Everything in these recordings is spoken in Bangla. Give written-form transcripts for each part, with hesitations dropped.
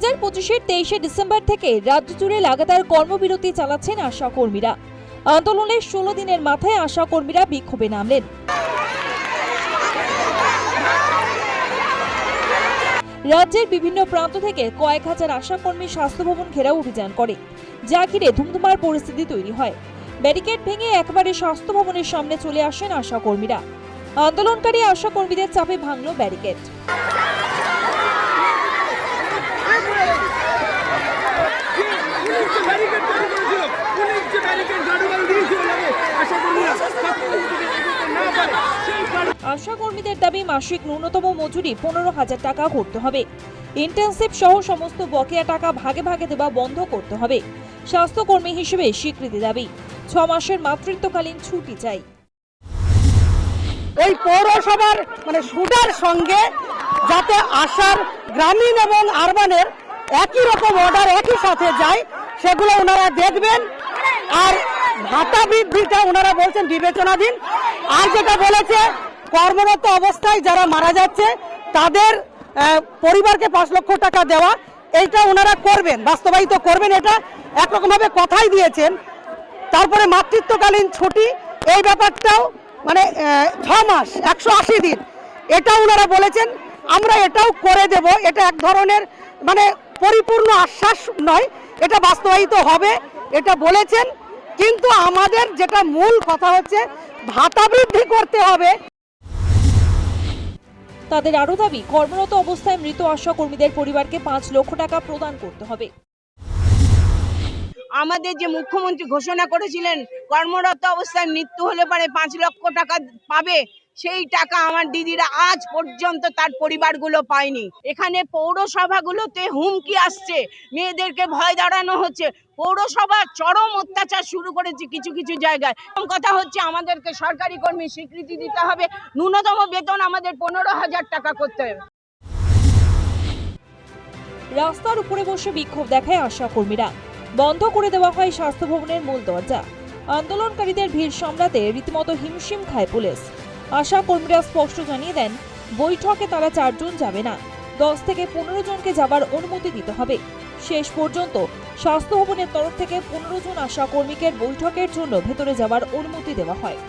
2025-এর 23শে ডিসেম্বর থেকে রাজ্য জুড়ে লাগাতার কর্মবিরতি চালাচ্ছেন আশা কর্মীরা। আন্দোলনের 16 দিনের মাথায় আশা কর্মীরা বিক্ষোভে নামলেন। রাজ্যের বিভিন্ন প্রান্ত থেকে কয়েক হাজার আশা কর্মী স্বাস্থ্য ভবন ঘেরাও অভিযান করে, যা ঘিরে ধুমধুমার পরিস্থিতি তৈরি হয়। ব্যারিকেড ভেঙে একবারে স্বাস্থ্য ভবনের সামনে চলে আসেন আশা কর্মীরা। আন্দোলনকারী আশা কর্মীদের চাপে ভাঙল ব্যারিকেড। আশা কর্মীদের দাবি মাসিক ন্যূনতম মজুরি 15,000 টাকা করতে হবে। ইন্টার্নশিপ সহ সমস্ত বকেয়া টাকা ভাগে ভাগে দেওয়া বন্ধ করতে হবে। স্বাস্থ্যকর্মী হিসেবে স্বীকৃতি দাবি। 6 মাসের মাতৃত্বকালীন ছুটি চাই। ওই পৌরসভার শুটার সঙ্গে যাতে আশার গ্রামীণ এবং আরবানের একই রকম অর্ডার একই সাথে যায়, সেগুলো ওনারা দেখবেন। আর ভাতা বৃদ্ধিটা ওনারা বলছেন বিবেচনাধীন। আর যেটা বলেছে, কর্মরত অবস্থায় যারা মারা যাচ্ছে তাদের পরিবারকে 5 লক্ষ টাকা দেওয়া, এইটা ওনারা করবেন, বাস্তবায়িত করবেন, এটা একরকমভাবে কথাই দিয়েছেন। তারপরে মাতৃত্বকালীন ছুটি, এই ব্যাপারটাও 6 মাস 180 দিন, এটা ওনারা বলেছেন আমরা এটাও করে দেব। এটা এক ধরনের পরিপূর্ণ আশ্বাস নয়, এটা বাস্তবায়িত হবে, এটা বলেছেন। কিন্তু আমাদের যেটা মূল কথা হচ্ছে ভাতা বৃদ্ধি করতে হবে। তাদের আরো দাবি, কর্মরত অবস্থায় মৃত আশা কর্মীদের পরিবারকে 5 লক্ষ টাকা প্রদান করতে হবে। আমাদের যে মুখ্যমন্ত্রী ঘোষণা করেছিলেন কর্মরত অবস্থায় মৃত্যু হলে পরে 5 লক্ষ টাকা পাবে, সেই টাকা আমার দিদিরা আজ পর্যন্ত তার পরিবারগুলো পায়নি। এখানে পৌরসভাগুলোতে হুমকি আসছে, মেয়েদেরকে ভয় দাঁড়ানো হচ্ছে। পৌরসভা চরম অত্যাচার শুরু করেছে কিছু কিছু জায়গায়। কথা হচ্ছে আমাদেরকে সরকারি কর্মী স্বীকৃতি দিতে হবে, ন্যূনতম বেতন আমাদের 15,000 টাকা করতে হবে। রাস্তার উপরে বসে বিক্ষোভ দেখায় আশা কর্মীরা। বন্ধ করে দেওয়া হয় স্বাস্থ্য ভবনের মূল দরজা। আন্দোলনকারীদের ভিড় সামলাতে রীতিমতো হিমশিম খায় পুলিশ। আশা কর্মীরা স্পষ্ট জানিয়ে দেন, বৈঠকে তারা 4 জন যাবে না, 10 থেকে 15 জনকে যাবার অনুমতি দিতে হবে। শেষ পর্যন্ত স্বাস্থ্য ভবনের তরফ থেকে 15 জন আশা কর্মীকে বৈঠকের জন্য ভেতরে যাবার অনুমতি দেওয়া হয়।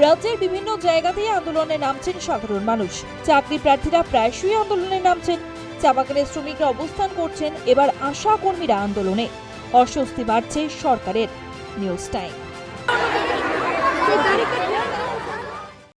রাজ্যের বিভিন্ন জায়গাতেই আন্দোলনে নামছেন সাধারণ মানুষ। চাকরি প্রার্থীরা প্রায়শই আন্দোলনে নামছেন। চা বাগানের শ্রমিকরা অবস্থান করছেন। এবার আশা কর্মীরা আন্দোলনে। অস্বস্তি বাড়ছে সরকারের। News time.